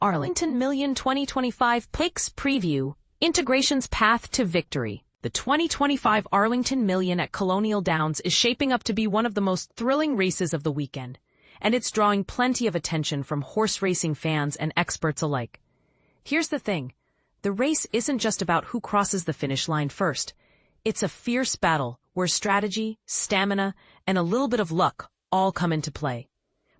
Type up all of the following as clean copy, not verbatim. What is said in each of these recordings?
Arlington Million 2025 Picks Preview, Integration's Path to Victory. The 2025 Arlington Million at Colonial Downs is shaping up to be one of the most thrilling races of the weekend, and it's drawing plenty of attention from horse racing fans and experts alike. Here's the thing. The race isn't just about who crosses the finish line first. It's a fierce battle where strategy, stamina, and a little bit of luck all come into play.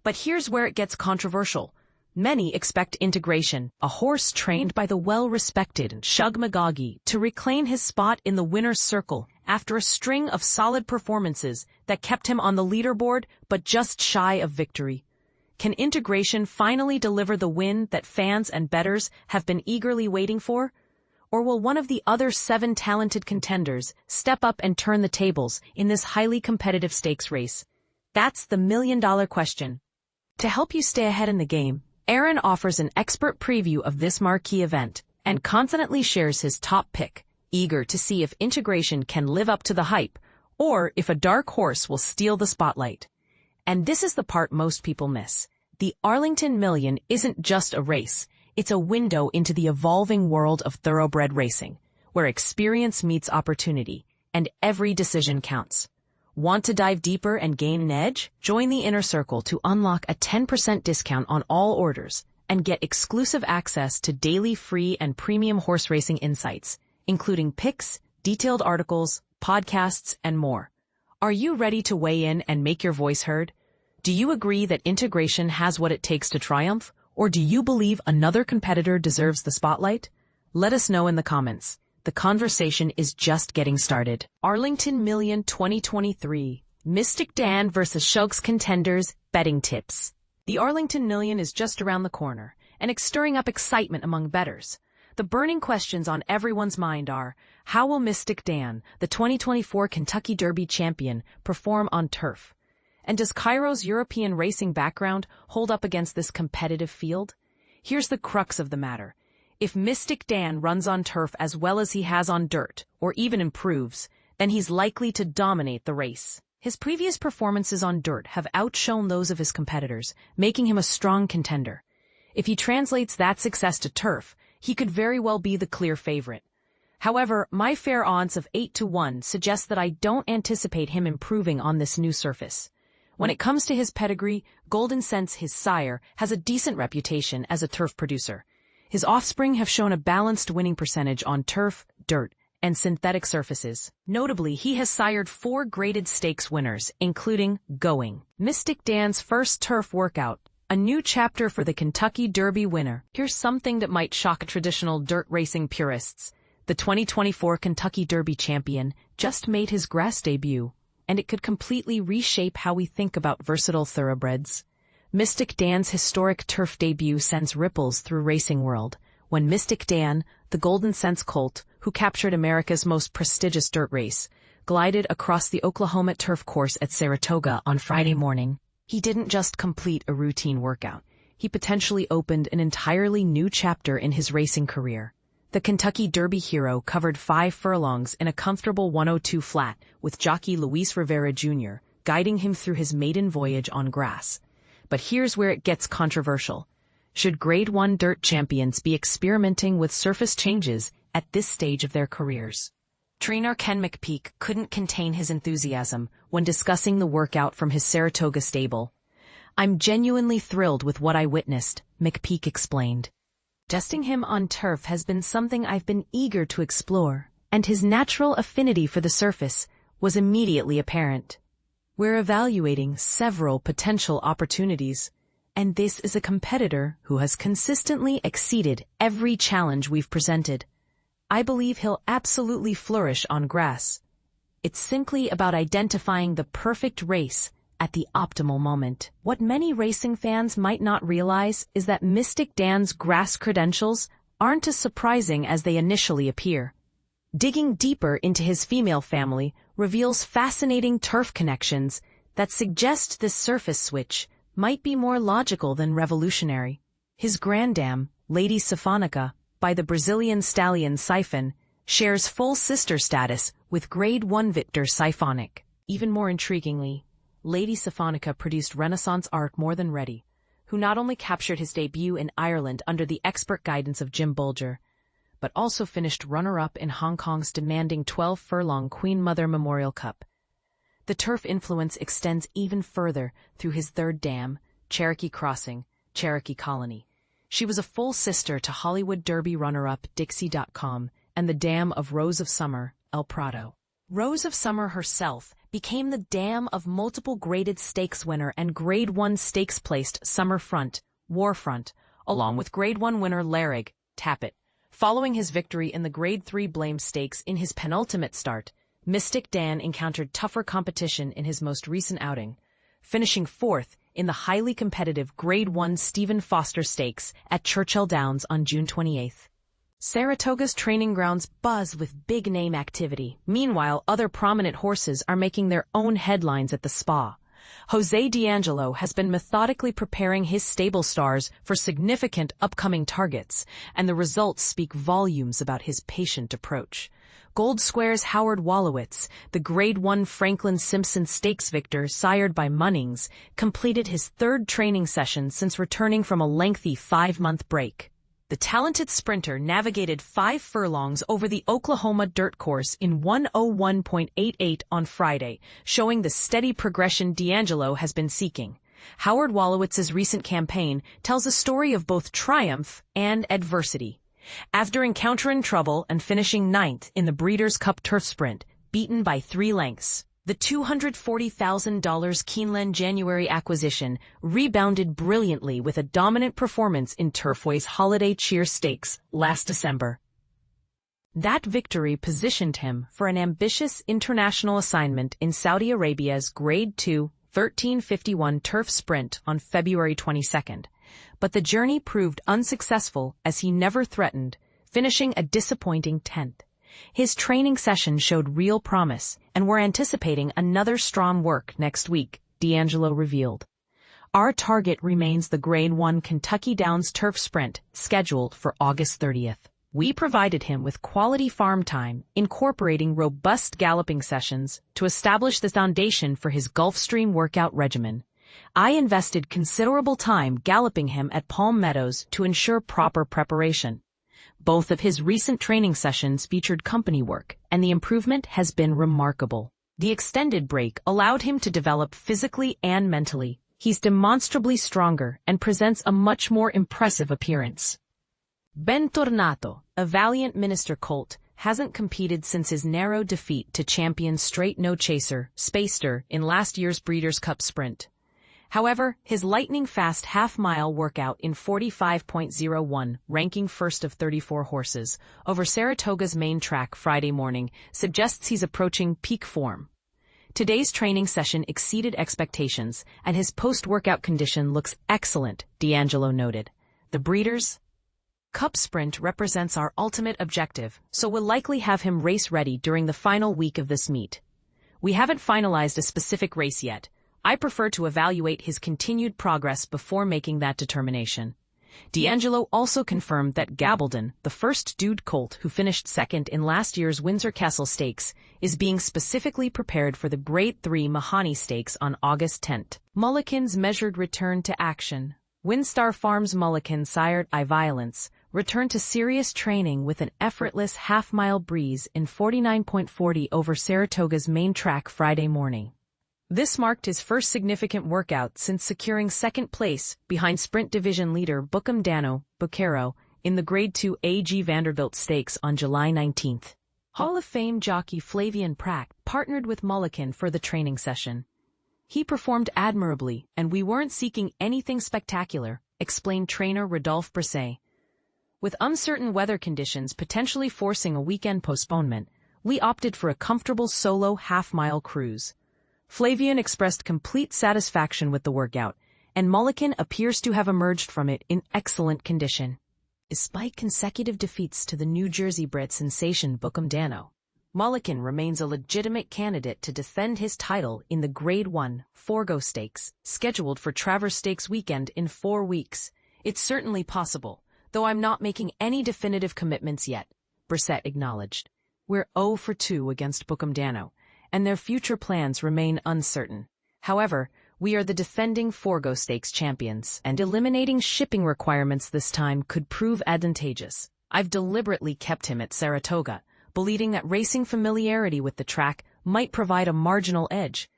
But here's where it gets controversial. Many expect Integration, a horse trained by the well-respected Shug McGaughey, to reclaim his spot in the winner's circle after a string of solid performances that kept him on the leaderboard but just shy of victory. Can Integration finally deliver the win that fans and bettors have been eagerly waiting for? Or will one of the other 7 talented contenders step up and turn the tables in this highly competitive stakes race? That's the million-dollar question. To help you stay ahead in the game, Aaron offers an expert preview of this marquee event and confidently shares his top pick, eager to see if Integration can live up to the hype or if a dark horse will steal the spotlight. And this is the part most people miss. The Arlington Million isn't just a race. It's a window into the evolving world of thoroughbred racing, where experience meets opportunity, and every decision counts. Want to dive deeper and gain an edge? Join the Inner Circle to unlock a 10% discount on all orders and get exclusive access to daily free and premium horse racing insights, including picks, detailed articles, podcasts, and more. Are you ready to weigh in and make your voice heard? Do you agree that Integration has what it takes to triumph? Or do you believe another competitor deserves the spotlight? Let us know in the comments. The conversation is just getting started. Arlington Million 2023, Mystik Dan versus Shug's Contenders, Betting Tips. The Arlington Million is just around the corner, and it's stirring up excitement among bettors. The burning questions on everyone's mind are, how will Mystik Dan, the 2024 Kentucky Derby champion, perform on turf? And does Cairo's European racing background hold up against this competitive field? Here's the crux of the matter. If Mystik Dan runs on turf as well as he has on dirt, or even improves, then he's likely to dominate the race. His previous performances on dirt have outshone those of his competitors, making him a strong contender. If he translates that success to turf, he could very well be the clear favorite. However, my fair odds of 8-1 suggest that I don't anticipate him improving on this new surface. When it comes to his pedigree, Golden Sense, his sire, has a decent reputation as a turf producer. His offspring have shown a balanced winning percentage on turf, dirt, and synthetic surfaces. Notably, he has sired 4 graded stakes winners, including Going, Mystik Dan's first turf workout, a new chapter for the Kentucky Derby winner. Here's something that might shock traditional dirt racing purists. The 2024 Kentucky Derby champion just made his grass debut, and it could completely reshape how we think about versatile thoroughbreds. Mystik Dan's historic turf debut sends ripples through racing world, when Mystik Dan, the Golden Sense colt, who captured America's most prestigious dirt race, glided across the Oklahoma turf course at Saratoga on Friday morning. He didn't just complete a routine workout. He potentially opened an entirely new chapter in his racing career. The Kentucky Derby hero covered 5 furlongs in a comfortable 102 flat with jockey Luis Rivera Jr., guiding him through his maiden voyage on grass. But here's where it gets controversial. Should Grade 1 dirt champions be experimenting with surface changes at this stage of their careers? Trainer Ken McPeek couldn't contain his enthusiasm when discussing the workout from his Saratoga stable. "I'm genuinely thrilled with what I witnessed," McPeek explained. "Testing him on turf has been something I've been eager to explore, and his natural affinity for the surface was immediately apparent. We're evaluating several potential opportunities, and this is a competitor who has consistently exceeded every challenge we've presented. I believe he'll absolutely flourish on grass. It's simply about identifying the perfect race at the optimal moment." What many racing fans might not realize is that Mystik Dan's grass credentials aren't as surprising as they initially appear. Digging deeper into his female family reveals fascinating turf connections that suggest this surface switch might be more logical than revolutionary. His grandam, Lady Siphonica, by the Brazilian stallion Siphon, shares full sister status with Grade 1 victor Siphonic. Even more intriguingly, Lady Siphonica produced Renaissance art more than ready, who not only captured his debut in Ireland under the expert guidance of Jim Bolger, but also finished runner-up in Hong Kong's demanding 12-furlong Queen Mother Memorial Cup. The turf influence extends even further through his third dam, Cherokee Crossing, Cherokee Colony. She was a full sister to Hollywood Derby runner-up Dixie.com and the dam of Rose of Summer, El Prado. Rose of Summer herself became the dam of multiple graded stakes winner and Grade 1 stakes-placed Summerfront, Warfront, along with Grade 1 winner Larrig, Tappet. Following his victory in the Grade 3 Blame Stakes in his penultimate start, Mystik Dan encountered tougher competition in his most recent outing, finishing fourth in the highly competitive Grade 1 Stephen Foster Stakes at Churchill Downs on June 28. Saratoga's training grounds buzz with big-name activity. Meanwhile, other prominent horses are making their own headlines at the Spa. Jose D'Angelo has been methodically preparing his stable stars for significant upcoming targets, and the results speak volumes about his patient approach. Gold Square's Howard Wolowitz, the Grade 1 Franklin Simpson Stakes victor sired by Munnings, completed his third training session since returning from a lengthy 5-month break. The talented sprinter navigated 5 furlongs over the Oklahoma dirt course in 1:01.88 on Friday, showing the steady progression D'Angelo has been seeking. Howard Wolowitz's recent campaign tells a story of both triumph and adversity. After encountering trouble and finishing 9th in the Breeders' Cup Turf Sprint, beaten by 3 lengths, the $240,000 Keeneland January acquisition rebounded brilliantly with a dominant performance in Turfway's Holiday Cheer Stakes last December. That victory positioned him for an ambitious international assignment in Saudi Arabia's Grade 2 1351 Turf Sprint on February 22nd. But the journey proved unsuccessful as he never threatened, finishing a disappointing 10th. His training session showed real promise, and we're anticipating another strong work next week, D'Angelo revealed. Our target remains the Grade 1 Kentucky Downs Turf Sprint, scheduled for August 30th. We provided him with quality farm time, incorporating robust galloping sessions to establish the foundation for his Gulfstream workout regimen. I invested considerable time galloping him at Palm Meadows to ensure proper preparation. Both of his recent training sessions featured company work, and the improvement has been remarkable. The extended break allowed him to develop physically and mentally. He's demonstrably stronger and presents a much more impressive appearance. Ben Tornato, a valiant Minister colt, hasn't competed since his narrow defeat to champion Straight No Chaser, Spacer, in last year's Breeders' Cup Sprint. However, his lightning-fast half-mile workout in 45.01, ranking first of 34 horses, over Saratoga's main track Friday morning, suggests he's approaching peak form. Today's training session exceeded expectations, and his post-workout condition looks excellent, D'Angelo noted. The Breeders' Cup Sprint represents our ultimate objective, so we'll likely have him race-ready during the final week of this meet. We haven't finalized a specific race yet. I prefer to evaluate his continued progress before making that determination. D'Angelo also confirmed that Gabaldon, the first dude colt who finished second in last year's Windsor Castle Stakes, is being specifically prepared for the Grade 3 Mahoney Stakes on August 10th. Mulliken's measured return to action. Windstar Farms Mulliken sired I-Violence returned to serious training with an effortless half-mile breeze in 49.40 over Saratoga's main track Friday morning. This marked his first significant workout since securing second place behind Sprint Division leader Bookham Dano, Bucaro, in the Grade 2 A.G. Vanderbilt Stakes on July 19th. Hall of Fame jockey Flavien Prat partnered with Mulliken for the training session. He performed admirably, and we weren't seeking anything spectacular, explained trainer Rodolphe Brisset. With uncertain weather conditions potentially forcing a weekend postponement, we opted for a comfortable solo half-mile cruise. Flavien expressed complete satisfaction with the workout, and Mulliken appears to have emerged from it in excellent condition. Despite consecutive defeats to the New Jersey bred sensation Bookham Dano, Mulliken remains a legitimate candidate to defend his title in the Grade 1 Forgo Stakes, scheduled for Travers Stakes weekend in 4 weeks. It's certainly possible, though I'm not making any definitive commitments yet, Brisset acknowledged. We're 0 for 2 against Bookham Dano, and their future plans remain uncertain. However, We are the defending Forgo Stakes champions, and eliminating shipping requirements this time could prove advantageous. I've deliberately kept him at Saratoga, believing that racing familiarity with the track might provide a marginal edge.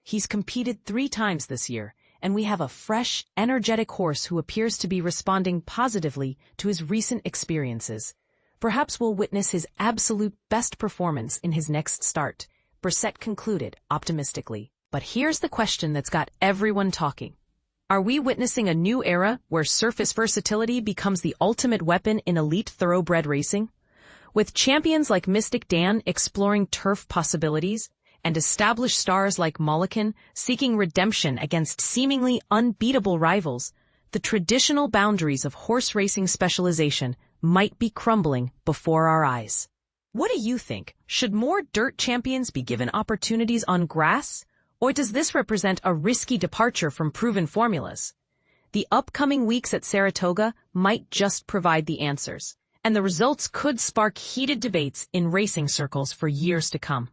He's competed 3 times this year, and we have a fresh, energetic horse who appears to be responding positively to his recent experiences. Perhaps we'll witness his absolute best performance in his next start, Brissett concluded optimistically. But here's the question that's got everyone talking. Are we witnessing a new era where surface versatility becomes the ultimate weapon in elite thoroughbred racing? With champions like Mystik Dan exploring turf possibilities, and established stars like Mullican seeking redemption against seemingly unbeatable rivals, the traditional boundaries of horse racing specialization might be crumbling before our eyes. What do you think? Should more dirt champions be given opportunities on grass? Or does this represent a risky departure from proven formulas? The upcoming weeks at Saratoga might just provide the answers, and the results could spark heated debates in racing circles for years to come.